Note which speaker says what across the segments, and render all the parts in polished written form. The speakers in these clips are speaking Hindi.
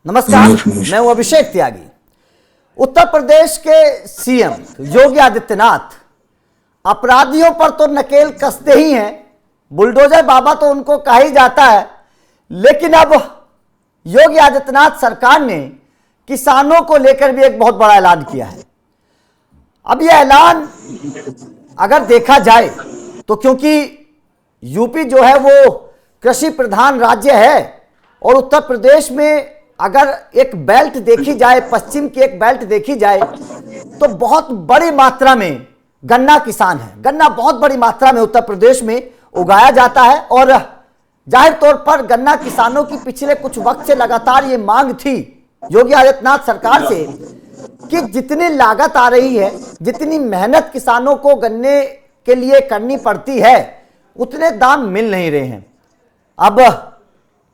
Speaker 1: नमस्कार, मैं हूं अभिषेक त्यागी। उत्तर प्रदेश के सीएम योगी आदित्यनाथ अपराधियों पर तो नकेल कसते ही हैं, बुलडोजर बाबा तो उनको कहा ही जाता है, लेकिन अब योगी आदित्यनाथ सरकार ने किसानों को लेकर भी एक बहुत बड़ा ऐलान किया है। अब यह ऐलान अगर देखा जाए तो क्योंकि यूपी जो है वो कृषि प्रधान राज्य है और उत्तर प्रदेश में अगर एक बेल्ट देखी जाए, पश्चिम की एक बेल्ट देखी जाए तो बहुत बड़ी मात्रा में गन्ना किसान है। गन्ना बहुत बड़ी मात्रा में उत्तर प्रदेश में उगाया जाता है और जाहिर तौर पर गन्ना किसानों की पिछले कुछ वक्त से लगातार ये मांग थी योगी आदित्यनाथ सरकार से कि जितनी लागत आ रही है, जितनी मेहनत किसानों को गन्ने के लिए करनी पड़ती है, उतने दाम मिल नहीं रहे हैं। अब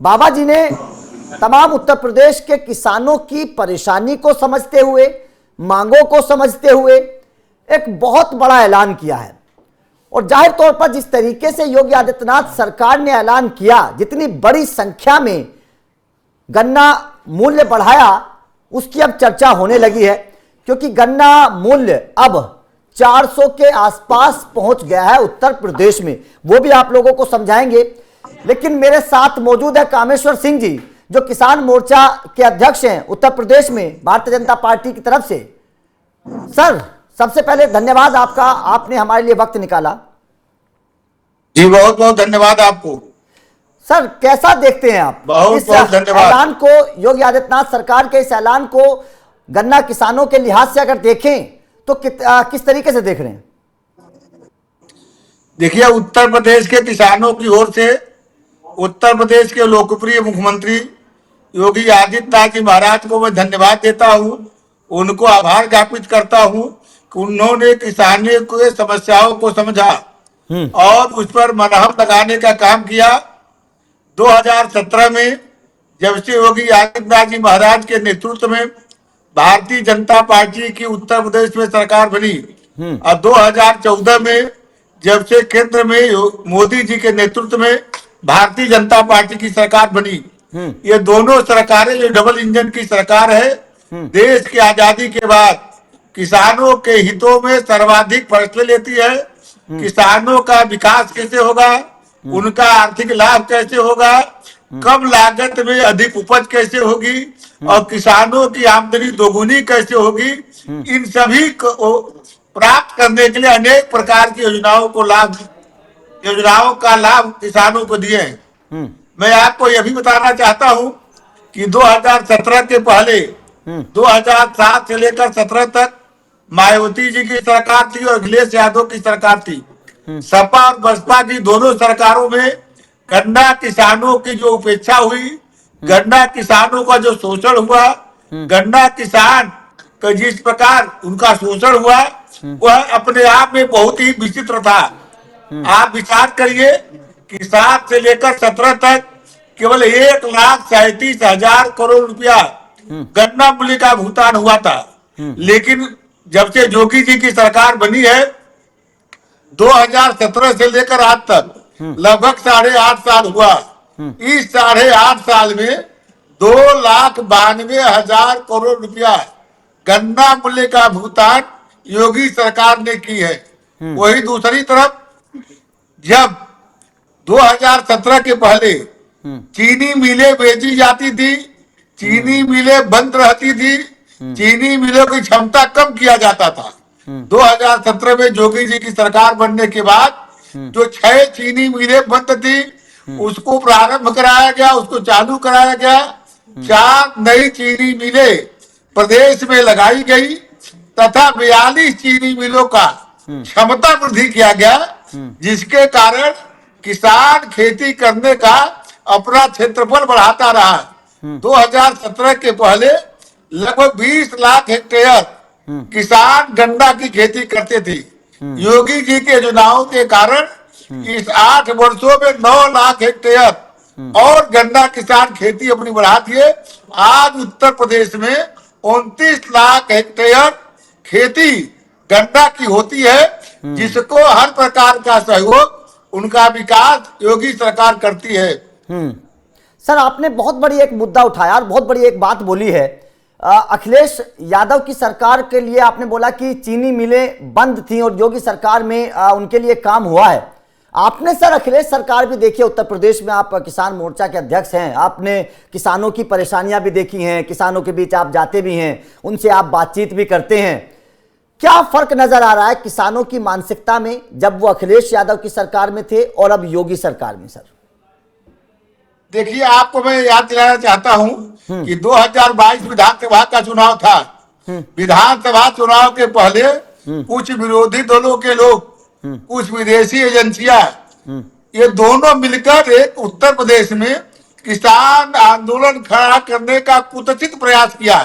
Speaker 1: बाबा जी ने तमाम उत्तर प्रदेश के किसानों की परेशानी को समझते हुए, मांगों को समझते हुए एक बहुत बड़ा ऐलान किया है। और जाहिर तौर पर जिस तरीके से योगी आदित्यनाथ सरकार ने ऐलान किया, जितनी बड़ी संख्या में गन्ना मूल्य बढ़ाया, उसकी अब चर्चा होने लगी है, क्योंकि गन्ना मूल्य अब 400 के आसपास पहुंच गया है उत्तर प्रदेश में। वो भी आप लोगों को समझाएंगे, लेकिन मेरे साथ मौजूद है कामेश्वर सिंह जी, जो किसान मोर्चा के अध्यक्ष हैं उत्तर प्रदेश में भारतीय जनता पार्टी की तरफ से। सर, सबसे पहले धन्यवाद आपका, आपने हमारे लिए वक्त निकाला।
Speaker 2: जी बहुत बहुत धन्यवाद आपको।
Speaker 1: सर, कैसा देखते हैं आप
Speaker 2: बहुत
Speaker 1: इस
Speaker 2: बहुत धन्यवाद
Speaker 1: ऐलान को, योगी आदित्यनाथ सरकार के इस ऐलान को गन्ना किसानों के लिहाज से अगर देखें तो किस तरीके से देख रहे हैं?
Speaker 2: देखिए, उत्तर प्रदेश के किसानों की ओर से उत्तर प्रदेश के लोकप्रिय मुख्यमंत्री योगी आदित्यनाथ जी महाराज को मैं धन्यवाद देता हूं, उनको आभार ज्ञापित करता हूं कि उन्होंने किसानों के समस्याओं को समझा और उस पर मरहम लगाने का काम किया। 2017 में जब से योगी आदित्यनाथ जी महाराज के नेतृत्व में भारतीय जनता पार्टी की उत्तर प्रदेश में सरकार बनी और 2014 में जब से केंद्र में मोदी जी के नेतृत्व में भारतीय जनता पार्टी की सरकार बनी, ये दोनों सरकारें जो डबल इंजन की सरकार है, देश की आजादी के बाद किसानों के हितों में सर्वाधिक फैसले लेती है। किसानों का विकास कैसे होगा, उनका आर्थिक लाभ कैसे होगा, कम लागत में अधिक उपज कैसे होगी और किसानों की आमदनी दोगुनी कैसे होगी, इन सभी को प्राप्त करने के लिए अनेक प्रकार की योजनाओं का लाभ किसानों को दिए हैं। मैं आपको यह भी बताना चाहता हूं कि 2017 के पहले 2007 से लेकर 17 तक मायावती जी की सरकार थी और अखिलेश यादव की सरकार थी। सपा और बसपा की दोनों सरकारों में गन्ना किसानों की जो उपेक्षा हुई, गन्ना किसानों का जो शोषण हुआ, गन्ना किसान का जिस प्रकार उनका शोषण हुआ, वह अपने आप में बहुत ही विचित्र था। आप विचार करिए कि 7 से लेकर 17 तक केवल 1,37,000 करोड़ रुपया गन्ना मूल्य का भुगतान हुआ था, लेकिन जब से योगी जी की सरकार बनी है 2017 से लेकर आज तक लगभग 8.5 साल हुआ। इस 8.5 साल में 2,92,000 करोड़ रुपया गन्ना मूल्य का भुगतान योगी सरकार ने की है। वही दूसरी तरफ जब 2017 के पहले चीनी मिलें बेची जाती थी, चीनी मिलें बंद रहती थी, चीनी मिलों की क्षमता कम किया जाता था। 2017 में योगी जी की सरकार बनने के बाद जो 6 चीनी मिलें बंद थी, उसको प्रारंभ कराया गया, उसको चालू कराया गया। 4 नई चीनी मिलें प्रदेश में लगाई गई तथा 42 चीनी मिलों का क्षमता वृद्धि किया गया, जिसके कारण किसान खेती करने का अपना क्षेत्रफल बढ़ाता रहा। 2017 के पहले लगभग 20 लाख हेक्टेयर किसान गन्ना की खेती करते थे। योगी जी के योजनाओं के कारण इस 8 वर्षों में 9 लाख हेक्टेयर और गन्ना किसान खेती अपनी बढ़ा दिए। आज उत्तर प्रदेश में 29 लाख हेक्टेयर खेती गन्ना की होती है, जिसको हर प्रकार का सहयोग, उनका विकास योगी सरकार करती है।
Speaker 1: सर, आपने बहुत बड़ी एक मुद्दा उठाया और बहुत बड़ी एक बात बोली है। अखिलेश यादव की सरकार के लिए आपने बोला कि चीनी मिलें बंद थी और योगी सरकार में उनके लिए काम हुआ है। आपने सर अखिलेश सरकार भी देखी है, उत्तर प्रदेश में आप किसान मोर्चा के अध्यक्ष हैं, आपने किसानों की परेशानियां भी देखी हैं, किसानों के बीच आप जाते भी हैं, उनसे आप बातचीत भी करते हैं। क्या फर्क नजर आ रहा है किसानों की मानसिकता में जब वो अखिलेश यादव की सरकार में थे और अब योगी सरकार में? सर
Speaker 2: देखिए, आपको मैं याद दिलाना चाहता हूं कि 2022 विधानसभा का चुनाव था। विधानसभा चुनाव के पहले कुछ विरोधी दलों के लोग, कुछ विदेशी एजेंसियां, ये दोनों मिलकर एक उत्तर प्रदेश में किसान आंदोलन खड़ा करने का कुत्सित प्रयास किया,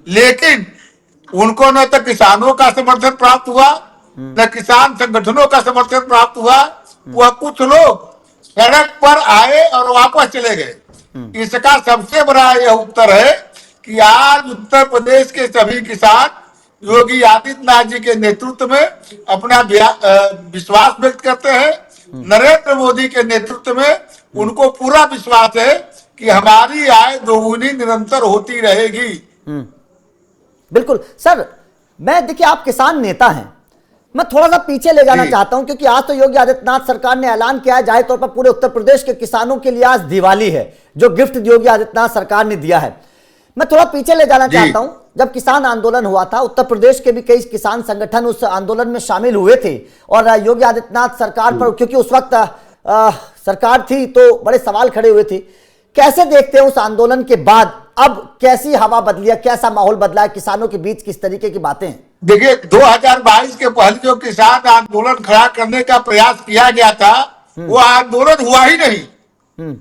Speaker 2: लेकिन उनको न तो किसानों का समर्थन प्राप्त हुआ, न किसान संगठनों का समर्थन प्राप्त हुआ। वह कुछ लोग सड़क पर आए और वापस चले गए। इसका सबसे बड़ा यह उत्तर है कि आज उत्तर प्रदेश के सभी किसान योगी आदित्यनाथ जी के नेतृत्व में अपना विश्वास व्यक्त करते हैं। नरेंद्र मोदी के नेतृत्व में उनको पूरा विश्वास है कि हमारी आय दोगुनी निरंतर होती रहेगी।
Speaker 1: बिल्कुल सर, मैं देखिए आप किसान नेता हैं, मैं थोड़ा सा पीछे ले जाना चाहता हूं क्योंकि आज तो योगी आदित्यनाथ सरकार ने ऐलान किया है जाहिर तौर पर पूरे उत्तर प्रदेश के किसानों के लिए आज दिवाली है, जो गिफ्ट योगी आदित्यनाथ सरकार ने दिया है। मैं थोड़ा पीछे ले जाना चाहता हूं, जब किसान आंदोलन हुआ था उत्तर प्रदेश के भी कई किसान संगठन उस आंदोलन में शामिल हुए थे और योगी आदित्यनाथ सरकार पर, क्योंकि उस वक्त सरकार थी तो बड़े सवाल खड़े हुए थे। कैसे देखते हैं उस आंदोलन के बाद अब कैसी हवा बदली है, कैसा माहौल बदला है किसानों के बीच, किस तरीके की बातें हैं?
Speaker 2: देखिए, 2022 के पहले जो किसान आंदोलन खड़ा करने का प्रयास किया गया था वो आंदोलन हुआ ही नहीं।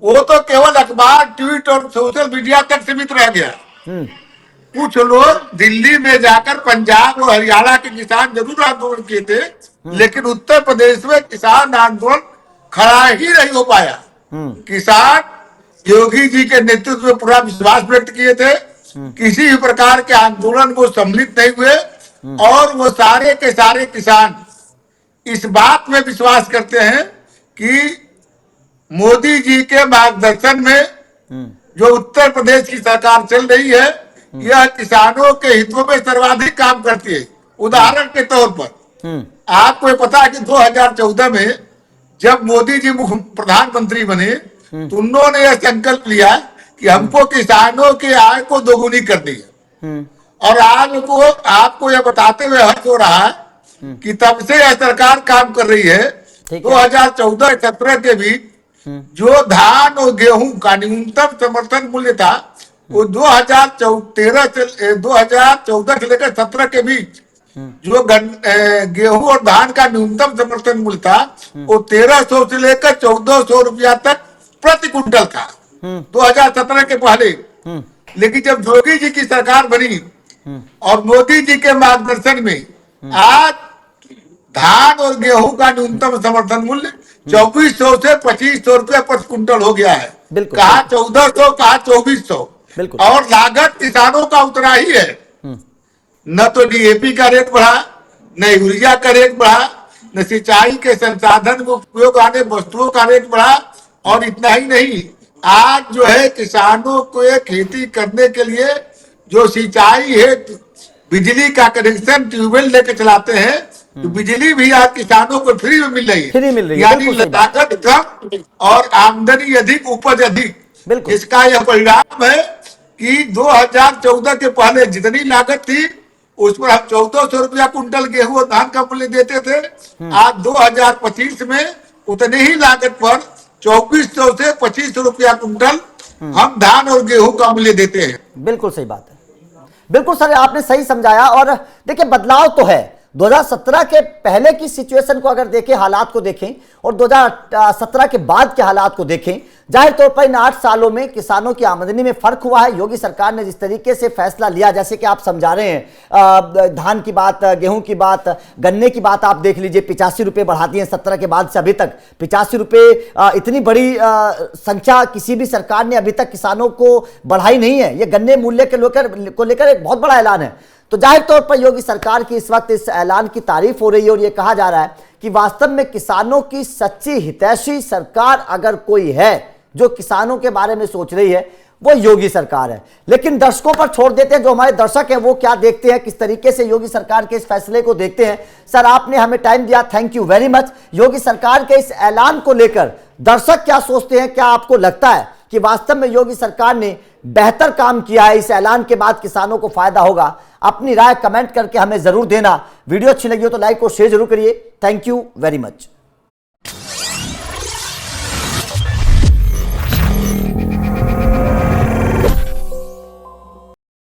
Speaker 2: वो तो केवल अखबार, ट्वीट और सोशल मीडिया तक सीमित रह गया। कुछ लोग दिल्ली में जाकर पंजाब और हरियाणा के किसान जरूर आंदोलन किए थे, लेकिन उत्तर प्रदेश में किसान आंदोलन खड़ा ही नहीं हो पाया। किसान योगी जी के नेतृत्व में पूरा विश्वास व्यक्त किए थे, किसी भी प्रकार के आंदोलन को सम्मिलित नहीं हुए और वो सारे के सारे किसान इस बात में विश्वास करते हैं कि मोदी जी के मार्गदर्शन में जो उत्तर प्रदेश की सरकार चल रही है यह किसानों के हितों में सर्वाधिक काम करती है। उदाहरण के तौर पर आपको पता है कि 2014 में जब मोदी जी प्रधानमंत्री बने तो उन्होंने यह संकल्प लिया कि हमको किसानों की आय को दोगुनी करनी है। और आज को आपको यह बताते हुए हर्ष हो रहा है कि तब से यह सरकार काम कर रही है। 2014-17 के बीच जो धान और गेहूं का न्यूनतम समर्थन मूल्य था वो 2014 से लेकर 17 के बीच जो गेहूं और धान का न्यूनतम समर्थन मूल्य था वो 1300 से लेकर 1400 रुपया तक प्रति कुंटल था 2017 के पहले। लेकिन जब योगी जी की सरकार बनी और मोदी जी के मार्गदर्शन में आज धान और गेहूं का न्यूनतम समर्थन मूल्य 2400 से 2500 रुपया प्रति कुंटल हो गया है। कहा 1400, कहा 2400, और लागत किसानों का उतना ही है। न तो डीएपी का रेट बढ़ा, न यूरिया का रेट बढ़ा, न सिंचाई के संसाधन में उपयोग आने वस्तुओं का रेट बढ़ा। और इतना ही नहीं, आज जो है किसानों को खेती करने के लिए जो सिंचाई है, बिजली का कनेक्शन ट्यूबवेल लेके चलाते हैं तो बिजली भी आज किसानों को फ्री में मिल रही है। यानी लागत कम और आमदनी अधिक, उपज अधिक। इसका यह परिणाम है कि 2014 के पहले जितनी लागत थी उस पर हम 1400 रुपया कुंटल गेहूं और धान का मूल्य देते थे। आज 2025 में उतने ही लागत पर 2400 से 2500 रुपया कुंटल हम धान और गेहूं का मूल्य देते हैं।
Speaker 1: बिल्कुल सही बात है, बिल्कुल सर, आपने सही समझाया। और देखिए बदलाव तो है, 2017 के पहले की सिचुएशन को अगर देखें, हालात को देखें, और 2017 के बाद के हालात को देखें, जाहिर तौर पर इन 8 सालों में किसानों की आमदनी में फर्क हुआ है। योगी सरकार ने जिस तरीके से फैसला लिया, जैसे कि आप समझा रहे हैं, धान की बात, गेहूं की बात, गन्ने की बात आप देख लीजिए, 85 रुपये बढ़ा दिए 17 के बाद से अभी तक 85 रुपये। इतनी बड़ी संख्या किसी भी सरकार ने अभी तक किसानों को बढ़ाई नहीं है। ये गन्ने मूल्य को लेकर एक बहुत बड़ा ऐलान है। तो जाहिर तौर पर योगी सरकार की इस वक्त इस ऐलान की तारीफ हो रही है और ये कहा जा रहा है कि वास्तव में किसानों की सच्ची हितैषी सरकार अगर कोई है जो किसानों के बारे में सोच रही है वो योगी सरकार है। लेकिन दर्शकों पर छोड़ देते हैं, जो हमारे दर्शक हैं वो क्या देखते हैं, किस तरीके से योगी सरकार के इस फैसले को देखते हैं। सर, आपने हमें टाइम दिया, थैंक यू वेरी मच। योगी सरकार के इस ऐलान को लेकर दर्शक क्या सोचते हैं? क्या आपको लगता है कि वास्तव में योगी सरकार ने बेहतर काम किया है, इस ऐलान के बाद किसानों को फायदा होगा? अपनी राय कमेंट करके हमें जरूर देना। वीडियो अच्छी लगी हो तो लाइक और शेयर जरूर करिए। Thank you very much.